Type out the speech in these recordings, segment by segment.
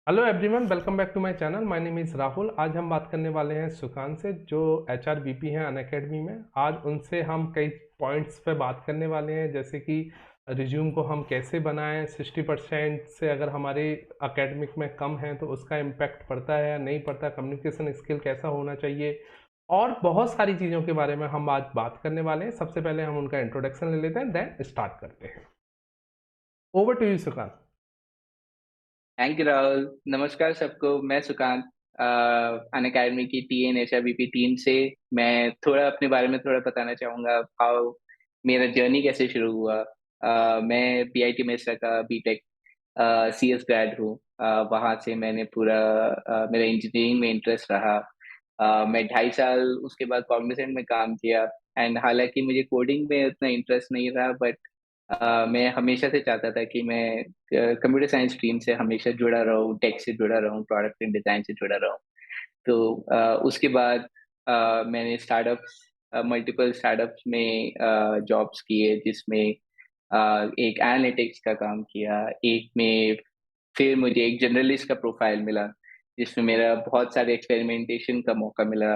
Hello everyone, welcome back to my channel. My name is Rahul. आज हम बात करने वाले हैं सुकान से, जो एचआर बीपी हैं अनअकैडमी में। आज उनसे हम कई पॉइंट्स पे बात करने वाले हैं, जैसे कि रिज्यूम को हम कैसे बनाएं। 60% से अगर हमारे अकेडमिक में कम है तो उसका इम्पैक्ट पड़ता है या नहीं पड़ता, कम्युनिकेशन स्किल कैसा होना चाहिए, और बहुत सारी चीज़ों के बारे में हम आज बात करने वाले हैं। सबसे पहले हम उनका इंट्रोडक्शन ले लेते हैं, देन स्टार्ट करते हैं। Over to you Sukan. Thank you Rahul. नमस्कार सबको। मैं सुकांत, अन अकेडमी की टीएन एचआरबीपी टीम से। मैं थोड़ा अपने बारे में थोड़ा बताना चाहूँगा, हाउ मेरा जर्नी कैसे शुरू हुआ। मैं बीआईटी मेसरा का बीटेक सीएस ग्रेड हूँ। वहाँ से मैंने पूरा मेरा इंजीनियरिंग में इंटरेस्ट रहा। मैं 2.5 साल उसके बाद कॉग्निजेंट में काम किया। एंड हालांकि मुझे कोडिंग में उतना इंटरेस्ट नहीं रहा, बट मैं हमेशा से चाहता था कि मैं कंप्यूटर साइंस स्ट्रीम से हमेशा जुड़ा रहूं, टेक से जुड़ा रहूं, प्रोडक्ट एंड डिजाइन से जुड़ा रहूं। तो उसके बाद मैंने स्टार्टअप्स, मल्टीपल स्टार्टअप्स में जॉब्स किए, जिसमें एक एनालिटिक्स का काम किया, एक में फिर मुझे एक जर्नलिस्ट का प्रोफाइल मिला, जिसमें मेरा बहुत सारे एक्सपेरिमेंटेशन का मौका मिला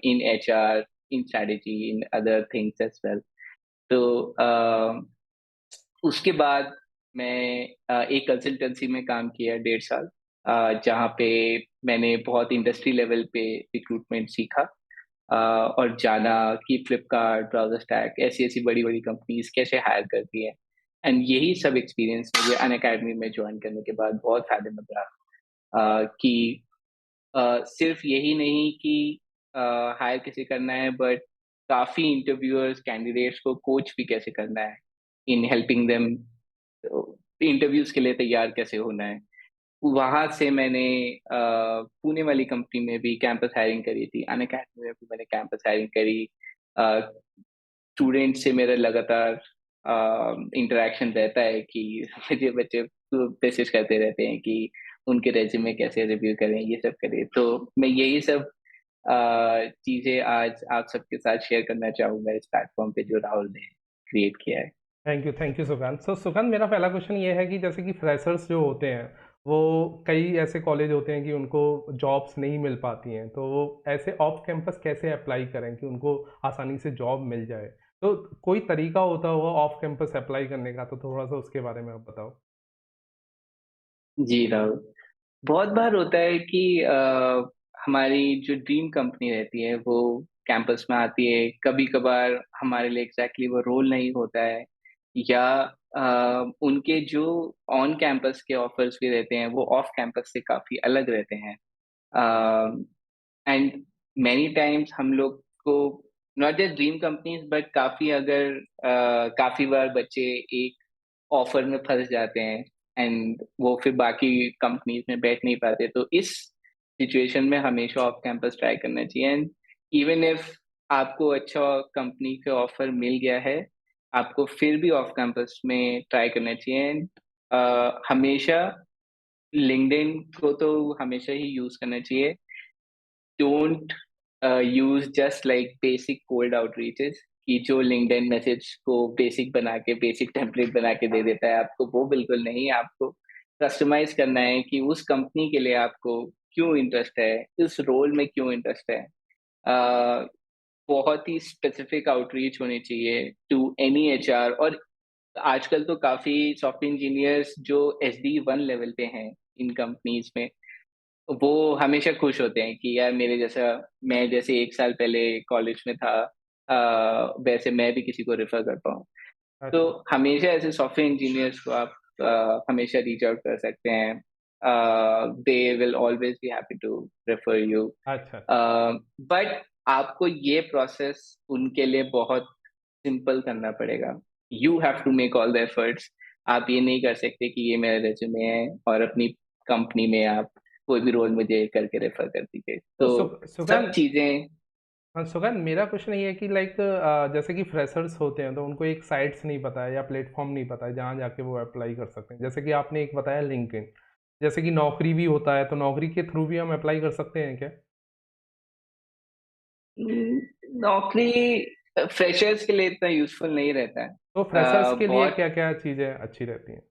in HR, in strategy, in other things as well. तो उसके बाद मैं एक कंसल्टेंसी में काम किया 1.5 साल, जहाँ पे मैंने बहुत इंडस्ट्री लेवल पे रिक्रूटमेंट सीखा, और जाना कि फ्लिपकार्ट, ब्राउजर स्टैक, ऐसी ऐसी बड़ी बड़ी कंपनीज कैसे हायर करती है। एंड यही सब एक्सपीरियंस मुझे अन अकेडमी में ज्वाइन करने के बाद बहुत फायदेमंद रहा। कि सिर्फ यही नहीं कि हायर कैसे करना है, बट काफी इंटरव्यूअर्स, कैंडिडेट्स को कोच भी कैसे करना है, इन हेल्पिंग देम इंटरव्यूज के लिए तैयार कैसे होना है। वहां से मैंने पुणे वाली कंपनी में भी कैंपस हायरिंग करी थी, अन अकेडमी में भी मैंने कैंपस हायरिंग करी। स्टूडेंट से मेरा लगातार इंटरेक्शन रहता है कि मुझे बच्चे मैसेज करते रहते हैं कि उनके रेज्यूमे कैसे रिव्यू करें, ये सब करें। तो मैं यही सब चीजें आज आप सबके साथ शेयर करना चाहूंगा इस प्लेटफॉर्म पे जो राहुल ने क्रिएट किया है। Thank you Sukanta. सुकांत, मेरा पहला क्वेश्चन ये है कि जैसे कि फ्रेशर्स जो होते हैं, वो कई ऐसे कॉलेज होते हैं कि उनको जॉब्स नहीं मिल पाती हैं, तो वो ऐसे ऑफ कैंपस कैसे अप्लाई करें कि उनको आसानी से जॉब मिल जाए। तो कोई तरीका होता होगा ऑफ कैंपस अप्लाई करने का, तो थोड़ा सा उसके बारे में आप बताओ। जी राहुल, बहुत बार होता है कि हमारी जो ड्रीम कंपनी रहती है वो कैंपस में आती है, कभी कभार हमारे लिए एग्जैक्टली वो रोल नहीं होता है, या उनके जो ऑन कैंपस के ऑफर्स भी रहते हैं वो ऑफ कैंपस से काफी अलग रहते हैं। एंड मैनी टाइम्स हम लोग को, not just dream companies, but काफी बार बच्चे एक ऑफर में फंस जाते हैं, एंड वो फिर बाकी कंपनीज में बैठ नहीं पाते। तो इस सिचुएशन में हमेशा ऑफ कैंपस ट्राई करना चाहिए। एंड इवन इफ आपको अच्छा कंपनी का ऑफर मिल गया है, आपको फिर भी ऑफ कैंपस में ट्राई करना चाहिए। And, हमेशा लिंक्डइन को तो हमेशा ही यूज करना चाहिए। Don't use just like basic cold outreaches, कि जो लिंक्डइन मैसेज को बेसिक बना के, बेसिक टेम्पलेट बना के दे देता है आपको, वो बिल्कुल नहीं। आपको कस्टमाइज करना है कि उस कंपनी के लिए आपको क्यों इंटरेस्ट है, इस रोल में क्यों इंटरेस्ट है। uh, बहुत ही स्पेसिफिक आउटरीच होनी चाहिए टू एनी एचआर। और आजकल तो काफी सॉफ्टवेयर इंजीनियर्स जो SD1 लेवल पे हैं इन कंपनीज में, वो हमेशा खुश होते हैं कि यार मेरे जैसा, मैं जैसे 1 साल पहले कॉलेज में था, वैसे मैं भी किसी को रेफर कर पाऊँ। तो अच्छा। हमेशा ऐसे सॉफ्टवेयर इंजीनियर्स को आप हमेशा रीच आउट कर सकते हैं। They will always be happy to refer you. अच्छा। बट आपको ये प्रोसेस उनके लिए बहुत सिंपल करना पड़ेगा। You have to make all the efforts. आप ये नहीं कर सकते कि ये मेरा रेज्यूमे है और अपनी कंपनी में आप कोई भी रोल मुझे करके रेफर कर दीजिए। तो तो सब सुकांत, चीजें। हाँ सुगन, मेरा क्वेश्चन ये है कि लाइक जैसे कि फ्रेशर्स होते हैं तो उनको एक साइट्स नहीं पता है या प्लेटफॉर्म नहीं पता है जहाँ जाके वो अप्लाई कर सकते हैं। जैसे कि आपने एक बताया लिंक्डइन, जैसे कि नौकरी भी होता है, तो नौकरी के थ्रू भी हम अप्लाई कर सकते हैं क्या? नौकरी फ्रेशर्स के लिए इतना यूजफुल नहीं रहता है। तो फ्रेशर्स के लिए बहुत क्या क्या चीज़ें अच्छी रहती हैं?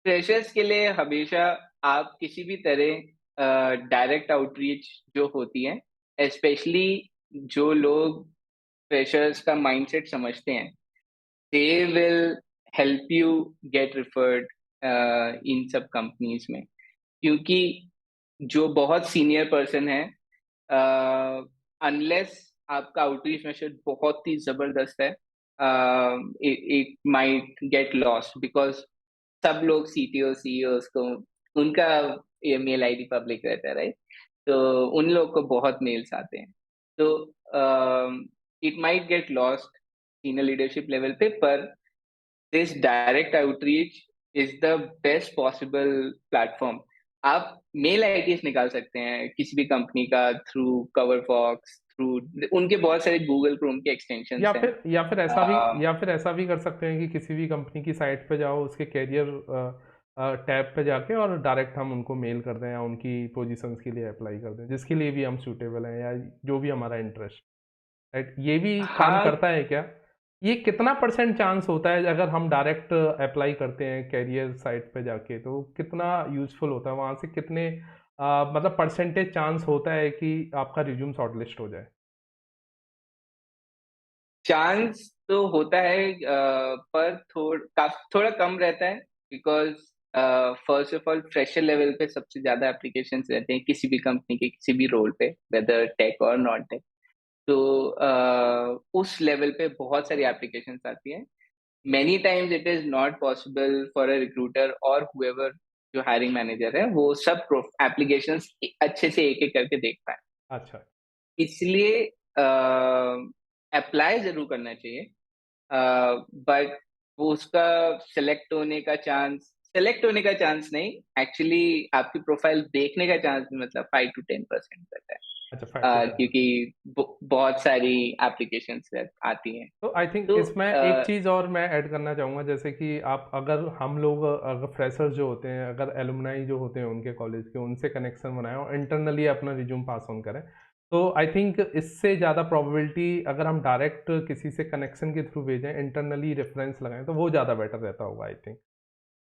फ्रेशर्स के लिए हमेशा आप किसी भी तरह डायरेक्ट आउटरीच जो होती है, स्पेशली जो लोग फ्रेशर्स का माइंडसेट समझते हैं, they will help you get referred in सब कंपनीज में, क्योंकि जो बहुत सीनियर पर्सन है, अनलेस आपका आउटरीच मेथड बहुत ही जबरदस्त है, it might get lost, because सब लोग सीटीओ सीईओ को उनका मेल आईडी पब्लिक रहता है, राइट? तो उन लोग को बहुत मेल्स आते हैं, तो it might get lost senior leadership level पे, पर this direct outreach is the best possible platform. आप मेल आईडीज निकाल सकते हैं किसी भी कंपनी का थ्रू कवर फॉक्स, थ्रू उनके बहुत सारे गूगल क्रोम के एक्सटेंशंस हैं। या फिर ऐसा भी कर सकते हैं कि किसी भी कंपनी की साइट पे जाओ, उसके कैरियर टैब पे जाके और डायरेक्ट हम उनको मेल कर दें या उनकी पोजीशंस के लिए अप्लाई कर दें जिसके लिए भी हम सूटेबल हैं या जो भी हमारा इंटरेस्ट, राइट? ये भी काम हाँ, करता है क्या? ये कितना परसेंट चांस होता है अगर हम डायरेक्ट अप्लाई करते हैं कैरियर साइट पे जाके, तो कितना यूजफुल होता है वहाँ से? कितने मतलब परसेंटेज चांस होता है कि आपका रिज्यूम शॉर्टलिस्ट हो जाए? चांस तो होता है, पर थोड़ा कम रहता है, because first of all fresher level पे सबसे ज्यादा एप्लीकेशंस रहते हैं किसी भी कंपनी के किसी भी रोल पे, वेदर टेक और नॉन टेक। तो उस लेवल पे बहुत सारी एप्लीकेशंस आती हैं। Many times it is not possible for a recruiter और हुएवर जो हायरिंग मैनेजर है वो सब एप्लीकेशंस अच्छे से एक एक करके देख पाए। अच्छा। इसलिए अप्लाई जरूर करना चाहिए, बट वो उसका सेलेक्ट होने का चांस नहीं, एक्चुअली आपकी प्रोफाइल देखने का चांस भी मतलब 5 to 10% रहता है, अच्छा, 5 to 10। क्योंकि बहुत सारी एप्लीकेशंस आती हैं। तो आई थिंक तो इसमें एक चीज़ और मैं ऐड करना चाहूँगा, जैसे कि आप अगर हम लोग अगर फ्रेशर्स जो होते हैं, अगर एलुमनाई जो होते हैं उनके कॉलेज के, उनसे कनेक्शन बनाएं और इंटरनली अपना रिज्यूम पास ऑन करें, तो आई थिंक इससे ज़्यादा प्रोबेबिलिटी अगर हम डायरेक्ट किसी से कनेक्शन के थ्रू भेजें, इंटरनली रेफरेंस लगाएं, तो वो ज़्यादा बेटर रहता होगा आई थिंक।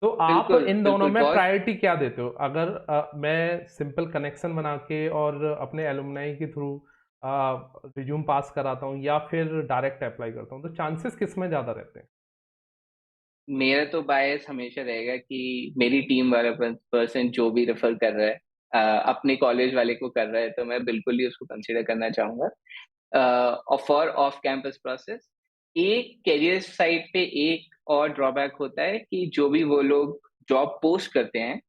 तो आप बिल्कुल इन दोनों बिल्कुल में बहुत प्रायोरिटी क्या देते हो? अगर मैं सिंपल कनेक्शन बना के और अपने एलुमनाई के थ्रू रिज्यूम पास कराता हूँ या फिर डायरेक्ट अप्लाई करता हूँ, तो चांसेस किस में ज़्यादा रहते हैं? मेरा तो बायस हमेशा रहेगा कि मेरी टीम वाला पर्सन जो भी रेफर कर रहा है, अपने कॉलेज वाले को कर रहा है, तो मैं बिल्कुल ही उसको कंसिडर करना चाहूंगा। और फॉर ऑफ कैंपस प्रोसेस, एक करियर साइट पे एक और ड्रॉबैक होता है कि जो भी वो लोग जॉब पोस्ट करते हैं,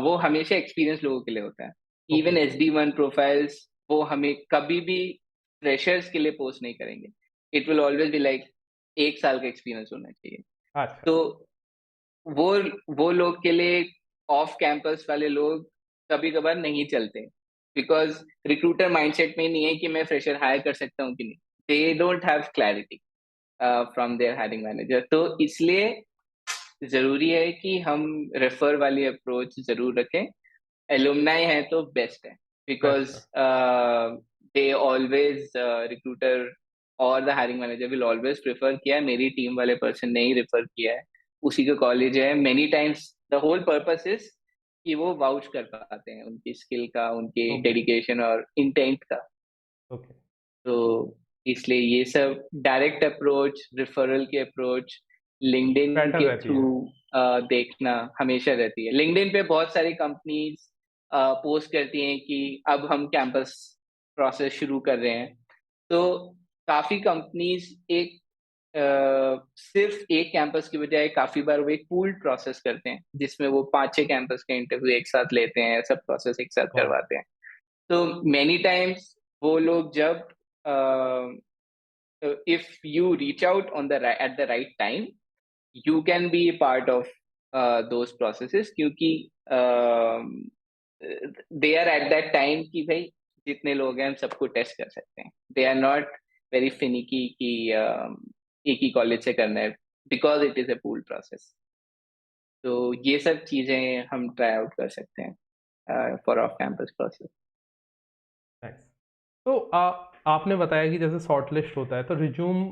वो हमेशा एक्सपीरियंस लोगों के लिए होता है। ओके। इवन SD1 प्रोफाइल्स वो हमें कभी भी फ्रेशर्स के लिए पोस्ट नहीं करेंगे। It will always be like 1 साल का एक्सपीरियंस होना चाहिए। अच्छा। तो वो वो लोग के लिए ऑफ कैंपस वाले लोग कभी कभार नहीं चलते, बिकॉज रिक्रूटर माइंडसेट में नहीं है कि मैं फ्रेशर हायर कर सकता हूँ कि नहीं। They don't have clarity from their hiring manager, तो इसलिए जरूरी है कि हम रेफर वाली अप्रोच जरूर रखें। एलुमनाई है तो बेस्ट है, बिकॉज बेस्ट है। दे ऑलवेज रिक्रूटर और the hiring manager will always prefer किया है, मेरी टीम वाले पर्सन ने ही रेफर किया है, उसी का कॉलेज है। Many times the whole purpose is कि वो वाउच कर पाते हैं उनकी स्किल का, उनके ओके। डेडिकेशन और इंटेंट का। ओके। तो इसलिए ये सब डायरेक्ट अप्रोच, रेफरल की अप्रोच, लिंक्डइन बेटर के रहती थ्रू है। देखना हमेशा रहती है। लिंक्डइन पे बहुत सारी कंपनीज पोस्ट करती हैं कि अब हम कैंपस प्रोसेस शुरू कर रहे हैं, तो काफी कंपनीज एक सिर्फ एक कैंपस की बजाय काफी बार वो एक पूल्ड प्रोसेस करते हैं, जिसमें वो 5-6 कैंपस के इंटरव्यू एक साथ लेते हैं, सब प्रोसेस एक साथ वाह। करवाते हैं। तो मेनी टाइम्स वो लोग जब if you reach out on the at the right time, you can be a part of those processes, क्योंकि they are at that time कि भाई जितने लोग हैं हम सबको टेस्ट कर सकते हैं। they are not very finicky कि एक ही कॉलेज से करना है, because it is a pool process। तो ये सब चीजें हम ट्राई आउट कर सकते हैं for off campus process. Nice. तो आपने बताया कि जैसे शॉर्टलिस्ट होता है तो रिज्यूम,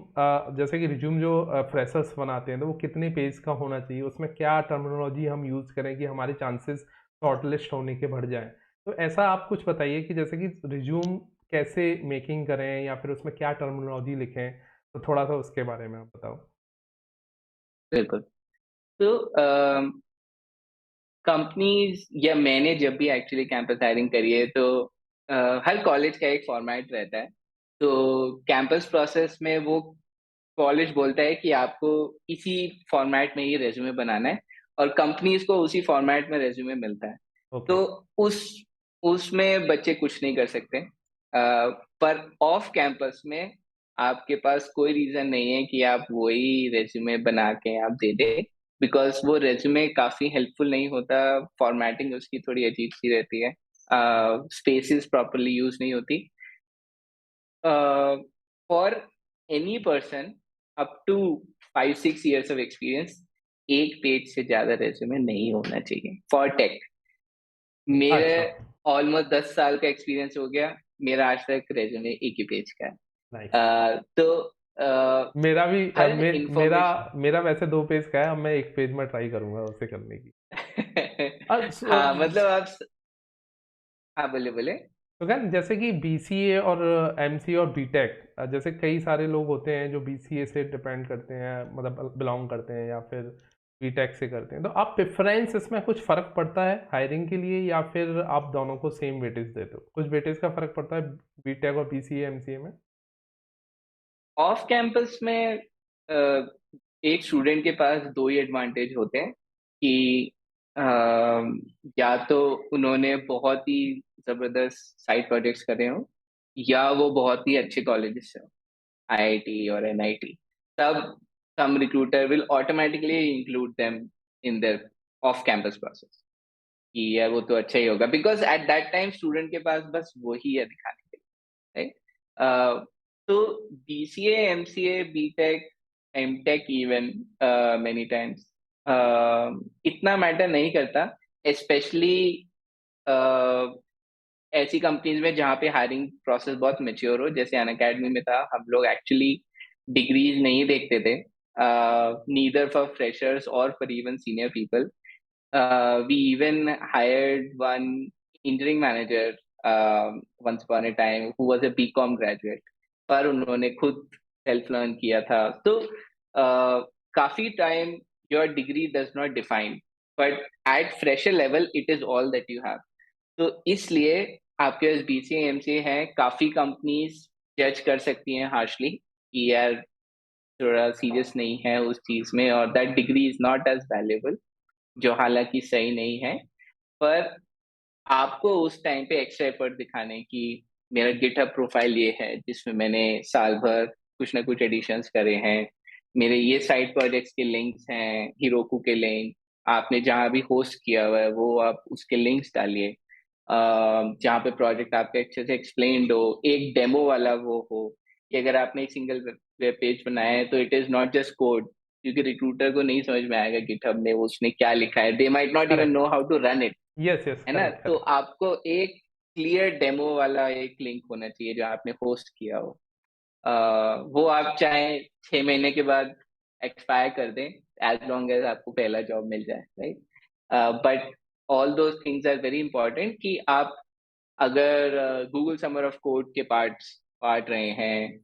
जैसे कि रिज्यूम जो फ्रेशर्स बनाते हैं तो वो कितने पेज का होना चाहिए? उसमें क्या टर्मिनोलॉजी हम यूज़ करें कि हमारे चांसेस शॉर्टलिस्ट होने के बढ़ जाएँ। तो ऐसा आप कुछ बताइए कि जैसे कि रिज्यूम कैसे मेकिंग करें या फिर उसमें क्या टर्मिनोलॉजी लिखें? तो थोड़ा-सा उसके बारे में आप बताओ। बिल्कुल। तो कंपनीज या मैंने जब भी एक्चुअली कैंपस हायरिंग करी है तो हर कॉलेज का एक फॉर्मेट रहता है। तो कैंपस प्रोसेस में वो कॉलेज बोलता है कि आपको इसी फॉर्मेट में ही रेज्यूमे बनाना है और कंपनीज को उसी फॉर्मेट में रेज्यूमे मिलता है। ओके, तो उस उसमें बच्चे कुछ नहीं कर सकते। पर ऑफ कैंपस में आपके पास कोई रीजन नहीं है कि आप वही रेज्यूमे बना के आप दे दे, बिकॉज वो रेज्यूमे काफी हेल्पफुल नहीं होता। फॉर्मेटिंग उसकी थोड़ी अजीब सी रहती है, स्पेसेस प्रॉपरली यूज नहीं होती। For any person up to 5-6 years of experience एक पेज से ज्यादा रेज्यूमे नहीं होना चाहिए फॉर टेक। मेरे अच्छा, ऑलमोस्ट 10 साल का एक्सपीरियंस हो गया, मेरा आज तक रेज्यूमे एक ही पेज का है। नाइस। तो मेरा भी हर मेरा इंफॉर्मेशन मेरा वैसे 2 पेज का है, अब मैं 1 पेज में ट्राई करूँगा उसे करने की। हाँ मतलब स आप हाँ बोले बोले। तो क्या जैसे कि बीसीए और एमसीए और बीटेक, जैसे कई सारे लोग होते हैं जो बीसीए से डिपेंड करते हैं, मतलब बिलोंग करते हैं, या फिर बीटेक से करते हैं, तो आप प्रेफरेंस इसमें कुछ फ़र्क पड़ता है हायरिंग के लिए, या फिर आप दोनों को सेम वेटेज देते हो? कुछ वेटेज का फ़र्क पड़ता है बीटेक और बीसीए एमसीए में? ऑफ कैंपस में एक स्टूडेंट के पास दो ही एडवांटेज होते हैं कि अ, या तो उन्होंने बहुत ही जबरदस्त साइड प्रोजेक्ट्स करे हो, या वो बहुत ही अच्छे कॉलेजेस से हो, आईआईटी और एनआईटी। तब some recruiter will automatically include them in their off campus process कि यार वो तो अच्छा ही होगा, because at that time student के पास बस वही है दिखाने के लिए, राइट? तो BCA, MCA, BTech, MTech even many times इतना मैटर नहीं करता, स्पेशली ऐसी कंपनीज में जहाँ पे हायरिंग प्रोसेस बहुत मेच्योर हो, जैसे अन अकेडमी में था। हम लोग एक्चुअली डिग्रीज नहीं देखते थे, नीदर फॉर फ्रेशर्स और for even senior people. We even hired one engineering manager once upon a time who was a BCom graduate, पर उन्होंने खुद सेल्फ लर्न किया था। तो काफी time your degree does not define, but at fresher level it is all that you have. तो इसलिए आपके पास बीसीए एमसीए हैं, काफी कंपनीज जज कर सकती हैं हार्शली कि यार थोड़ा सीरियस नहीं है उस चीज में, और that degree is not as valuable, जो हालांकि सही नहीं है। पर आपको उस टाइम पे एक्स्ट्रा एफर्ट दिखाने की, मेरा गिटहब प्रोफाइल ये है जिसमें मैंने साल भर कुछ ना कुछ एडिशंस करे हैं, मेरे ये साइड प्रोजेक्ट्स के लिंक्स हैं, हिरोकू के लिंक, आपने जहाँ भी होस्ट किया हुआ है वो आप उसके लिंक्स डालिए, जहाँ पे प्रोजेक्ट आपके अच्छे से एक्सप्लेन्ड हो, एक डेमो वाला वो हो कि अगर आपने एक सिंगल वेब पेज बनाया है तो it is not just code, क्योंकि रिक्रूटर को नहीं समझ में आएगा गिटहब में उसने क्या लिखा है, they might not even know correct. How to run it, yes, yes, है ना? करेक्ट, तो करेक्ट। आपको एक क्लियर डेमो वाला एक लिंक होना चाहिए जो आपने होस्ट किया हो। वो आप चाहे 6 महीने के बाद एक्सपायर कर दें, एज लॉन्ग एज आपको पहला जॉब मिल जाए, right? But all those things are very important कि आप अगर गूगल समर ऑफ कोड के पार्ट्स पार्ट रहे हैं,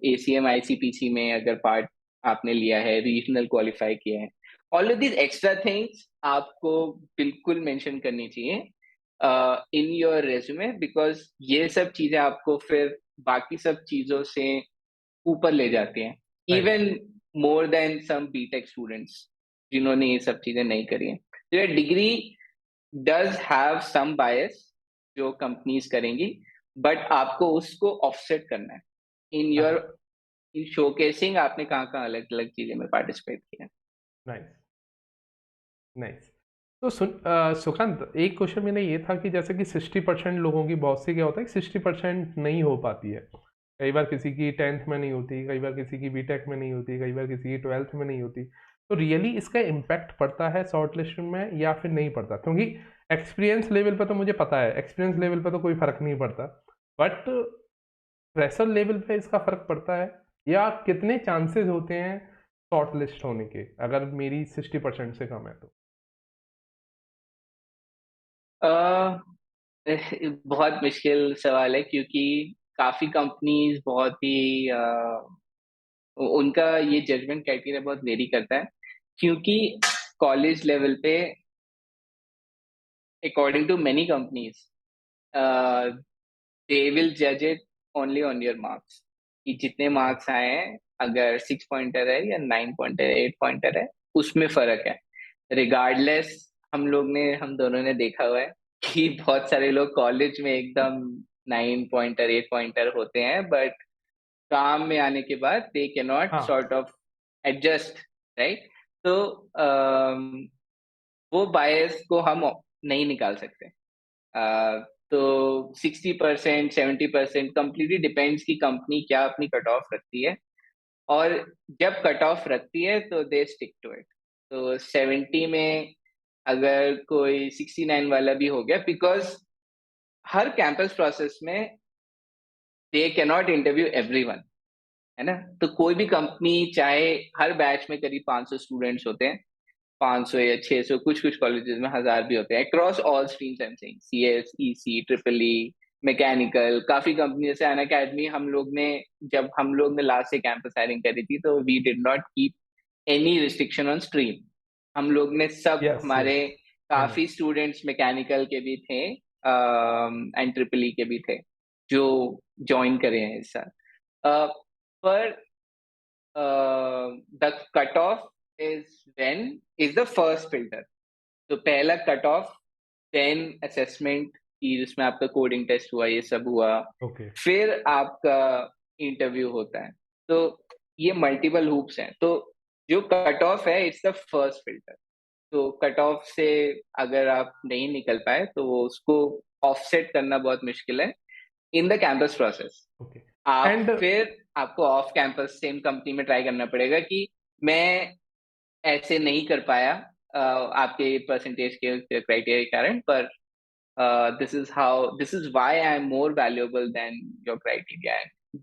एसीएम आईसीपीसी में अगर पार्ट आपने लिया है, रीजनल क्वालिफाई किया है, all of these extra things आपको बिल्कुल मेंशन करनी चाहिए इन योर रेज्यूमे, बिकॉज ये सब चीजें आपको फिर बाकी सब चीजों से ऊपर ले जाती हैं, right. Even more then some BTech students जिन्होंने ये सब चीजें नहीं करी हैं। तो ये डिग्री डज हैव सम बायस जो कंपनीज करेंगी, बट आपको उसको ऑफसेट करना है इन योर शोकेसिंग आपने कहाँ कहाँ अलग अलग चीजें में पार्टिसिपेट किया। Nice, nice. तो सुकांत, एक क्वेश्चन मेरा ये था कि जैसे कि 60% लोगों की, बहुत से क्या होता है कि 60% नहीं हो पाती है। कई बार किसी की 10th में नहीं होती, कई बार किसी की बीटेक में नहीं होती, कई बार किसी की 12th में नहीं होती। तो रियली इसका इम्पैक्ट पड़ता है शॉर्ट लिस्ट में या फिर नहीं पड़ता? क्योंकि एक्सपीरियंस लेवल पे तो मुझे पता है, एक्सपीरियंस लेवल पे तो कोई फ़र्क नहीं पड़ता, बट फ्रेशर लेवल पे इसका फ़र्क पड़ता है? या कितने चांसेस होते हैं शॉर्ट लिस्ट होने के, अगर मेरी 60% से कम है तो? अ, बहुत मुश्किल सवाल है, क्योंकि काफी कंपनीज बहुत ही उनका ये जजमेंट क्राइटेरिया बहुत वेरी करता है, क्योंकि कॉलेज लेवल पे according to many companies they will जज it only on your marks, कि जितने मार्क्स आए हैं, अगर 6 पॉइंटर है या 9 पॉइंटर, 8 पॉइंटर है, उसमें फर्क है। रिगार्डलेस, हम दोनों ने देखा हुआ है कि बहुत सारे लोग कॉलेज में एकदम 9 पॉइंटर, 8 पॉइंटर होते हैं, बट काम में आने के बाद दे कैन नॉट हाँ। Sort of adjust, right? तो वो बायस को हम नहीं निकाल सकते। तो 60%, 70% कंप्लीटली डिपेंड्स कि कंपनी क्या अपनी कट ऑफ रखती है, और जब कट ऑफ रखती है तो दे स्टिक टू इट। तो 70 में अगर कोई 69 वाला भी हो गया, बिकॉज हर कैंपस प्रोसेस में they can not interview everyone, है ना? तो कोई भी कंपनी चाहे, हर बैच में करीब 500 स्टूडेंट्स होते हैं, 500 या 600, कुछ कुछ कॉलेजेस में 1000 भी होते हैं, across all streams. I am saying CS, EC, triple E, mechanical, काफी कंपनी जैसे अन अकेडमी, जब हम लोग ने लास्ट से कैंपस हायरिंग करी थी, तो we did not keep any restriction on stream. हम लोग ने सब, यस हमारे यस। काफी स्टूडेंट्स मैकेनिकल के भी थे एंड ट्रिपल ई के भी थे, जो ज्वाइन करे हैं इस साल। पर the cut off is the first filter. तो पहला कट ऑफ, देन असेसमेंट, की जिसमें आपका कोडिंग टेस्ट हुआ, ये सब हुआ, ओके। फिर आपका इंटरव्यू होता है। तो ये मल्टीपल हूप्स हैं। तो जो कट ऑफ है, इट्स द फर्स्ट फिल्टर। तो कट ऑफ से अगर आप नहीं निकल पाए, तो वो उसको ऑफसेट करना बहुत मुश्किल है in the campus process. Okay. आप एंड फिर आपको ऑफ कैंपस सेम कंपनी में ट्राई करना पड़ेगा कि मैं ऐसे नहीं कर पाया आपके परसेंटेज के क्राइटेरिया के कारण, पर this is why I am more valuable then your criteria.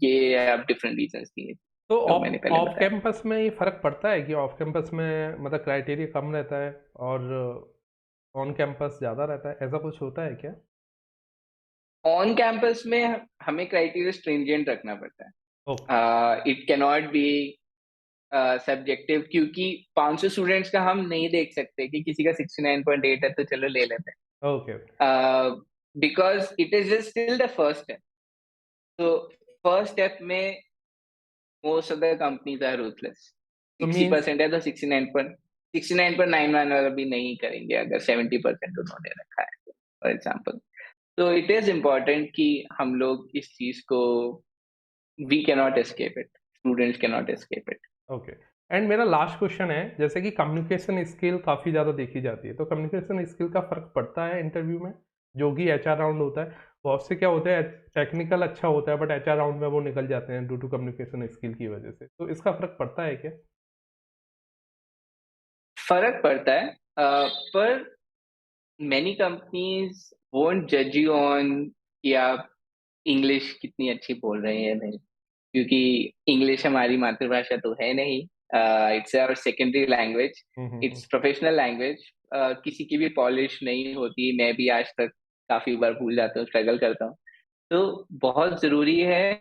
ये आप डिफरेंट रीजंस दिए, तो जो मैंने ऑफ पहले ऑफ बताया। कैंपस में ये फर्क पड़ता है कि ऑफ कैंपस में मतलब क्राइटेरिया कम रहता है और ऑन कैंपस ज़्यादा रहता है, ऐसा कुछ होता है क्या? ऑन कैंपस में हमें क्राइटेरिया स्ट्रिंजेंट रखना पड़ता ओके। है। It can not be subjective, क्योंकि 500 स्टूडेंट्स का हम नहीं देख सकते कि किसी का 69.8 है तो चलो ले लेते ओके ओके। हैं, because it is just still the first step. तो फर्स्ट स्टेप में most of the companies are ruthless. तो सिक्सटी मीन्स परसेंट है तो 69.91 वाला भी नहीं करेंगे, अगर 70% उन्होंने रखा है, फॉर एग्जाम्पल। तो इट इज इम्पोर्टेंट कि हम लोग इस चीज को, we cannot escape it, students cannot escape it. Okay. And मेरा लास्ट क्वेश्चन है, जैसे कि कम्युनिकेशन स्किल काफ़ी ज़्यादा देखी जाती है, तो कम्युनिकेशन स्किल का फ़र्क पड़ता है इंटरव्यू में? जो कि एचआर राउंड होता है, बहुत से क्या होता है, टेक्निकल अच्छा होता है बट एचआर राउंड में वो निकल जाते हैं ड्यू टू कम्युनिकेशन स्किल की वजह से, तो इसका फ़र्क पड़ता है क्या? फर्क पड़ता है, पर many companies won't judge you on कि आप इंग्लिश कितनी अच्छी बोल रहे हैं या नहीं, क्योंकि इंग्लिश हमारी मातृभाषा तो है नहीं। It's our secondary language, hmm. It's professional language. किसी की भी पॉलिश नहीं होती, मैं भी आज तक काफी बार भूल जाता हूँ, स्ट्रगल करता हूँ। तो बहुत जरूरी है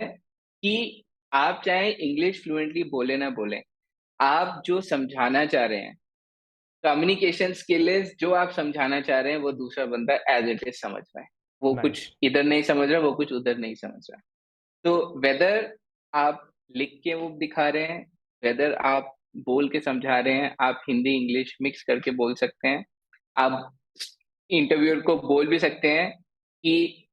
कि आप चाहे इंग्लिश फ्लुएंटली बोले ना बोले, आप जो समझाना चाह रहे हैं, कम्युनिकेशन स्किल इज, जो आप समझाना चाह रहे हैं वो दूसरा बंदा एज इट इज समझ रहा है। वो कुछ नाइस। इधर नहीं समझ रहा, वो कुछ उधर नहीं समझ रहा। तो वेदर आप लिख के वो दिखा रहे हैं, वेदर आप बोल के समझा रहे हैं, आप हिंदी इंग्लिश मिक्स करके बोल सकते हैं। आप इंटरव्यूअर को बोल भी सकते हैं कि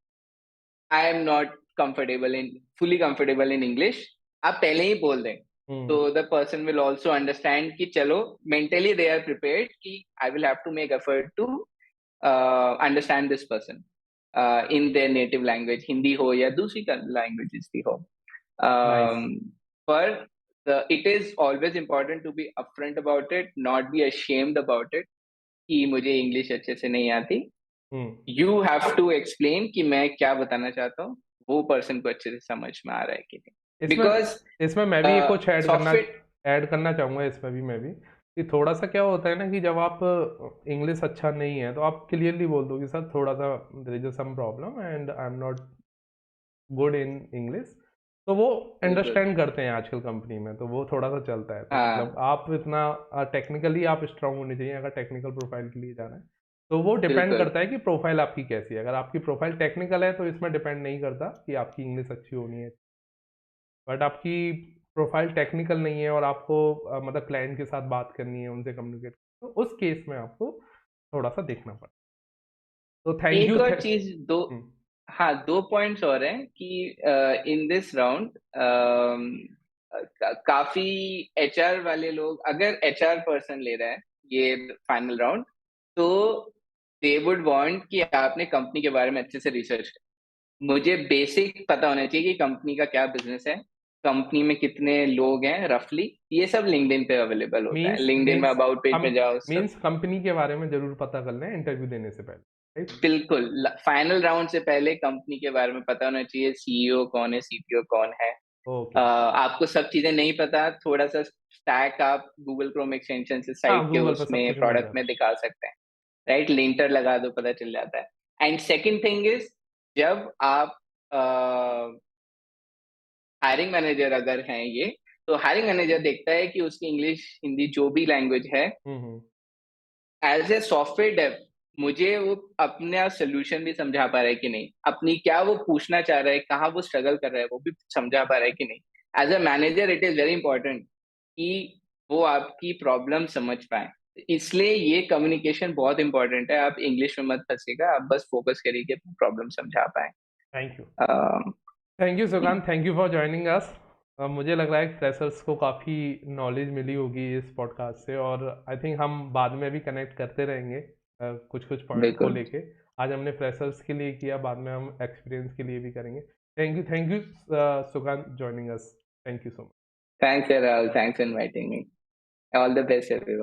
I am not comfortable in fully comfortable in English, आप पहले ही बोल दें। तो hmm. The person will also understand कि चलो, मेंटली दे आर प्रिपेयर्ड कि I will have to make effort to understand this person in their native language, Hindi हो या दूसरी लैंग्वेजेस भी हो। नाइस। पर it is always important to be upfront about it, not be ashamed about it कि मुझे English अच्छे से नहीं आती। हम्म। यू हैव टू एक्सप्लेन कि मैं क्या बताना चाहता हूँ, वो पर्सन को अच्छे से समझ में आ रहा है कि नहीं, इसमें बिकॉज इसमें मैं भी कुछ सॉफ्टवेयर। ऐड करना चाहूँगा इसमें भी मैं भी। कि थोड़ा सा क्या होता है ना कि जब आप इंग्लिश अच्छा नहीं है तो आप क्लियरली बोल दो कि सर थोड़ा सा there is some problem and I am not good in English, तो वो बिल्कुल। अंडरस्टैंड करते हैं आजकल कंपनी में, तो वो थोड़ा सा चलता है। तो मतलब हाँ, आप इतना टेक्निकली आप स्ट्रांग होने चाहिए अगर टेक्निकल प्रोफाइल के लिए जाना है। तो वो डिपेंड बिल्कुल। करता है कि प्रोफाइल आपकी कैसी है। अगर आपकी प्रोफाइल टेक्निकल है तो इसमें डिपेंड नहीं करता कि आपकी इंग्लिश अच्छी होनी है, बट आपकी प्रोफाइल टेक्निकल नहीं है और आपको मतलब क्लाइंट के साथ बात करनी है, उनसे कम्युनिकेट, तो उस केस में आपको थोड़ा सा देखना पड़ता है। तो थैंक एक यू। और चीज दो, हम्म, हाँ, 2 पॉइंट्स और हैं कि इन दिस राउंड काफी एचआर वाले लोग, अगर एचआर पर्सन ले रहा है ये फाइनल राउंड, तो दे वुड वांट कि आपने कंपनी के बारे में अच्छे से रिसर्च करें। मुझे बेसिक पता होना चाहिए कि कंपनी का क्या बिजनेस है, कंपनी में कितने लोग हैं रफली, ये सब लिंक्डइन पे अवेलेबल होता है। मीन्स लिंक्डइन में मीन्स अबाउट पेज हम में जाओ सब। मीन्स कंपनी के बारे में जरूर पता कर लें इंटरव्यू देने से पहले, राइट? बिल्कुल, फाइनल राउंड से पहले कंपनी के बारे में पता होना चाहिए, सीईओ कौन है, सीटीओ कौन है। ओके। आपको सब चीजें नहीं पता, थोड़ा सा स्टैक आप गूगल क्रोम एक्सटेंशन से हाँ, साइट के गूगल पर सब उसमें कुछ मिल प्रोडक्ट जाता में दिखा सकते हैं। राइट, लिंटर लगा दो, पता चल जाता है। एंड सेकंड थिंग इज, जब आप हायरिंग मैनेजर अगर हैं ये, तो हायरिंग मैनेजर देखता है कि उसकी इंग्लिश हिंदी जो भी लैंग्वेज है, है। हम्म। एज ए सॉफ्टवेयर डेव, मुझे वो अपना सोल्यूशन भी समझा पा रहा है कि नहीं, अपनी क्या वो पूछना चाह रहा है, कहाँ वो स्ट्रगल कर रहा है, वो भी समझा पा रहा है कि नहीं। As a manager it is very important कि वो आपकी प्रॉब्लम समझ पाए। इसलिए ये कम्युनिकेशन बहुत इंपॉर्टेंट है। आप इंग्लिश में मत फंसेगा, आप बस फोकस करिए कि प्रॉब्लम समझा पाए। Thank you. Um, thank you Sukant, thank you for joining us. मुझे लग रहा है फ्रेशर्स को काफ़ी नॉलेज मिली होगी इस पॉडकास्ट से, और आई थिंक हम बाद में भी कनेक्ट करते रहेंगे कुछ कुछ पॉइंट को बिल्कुल। लेके। आज हमने फ्रेशर्स के लिए किया, बाद में हम एक्सपीरियंस के लिए भी करेंगे। Thank you Sukant joining us. Thank you so much. Thanks Rahul, thanks for inviting me. All the best everyone.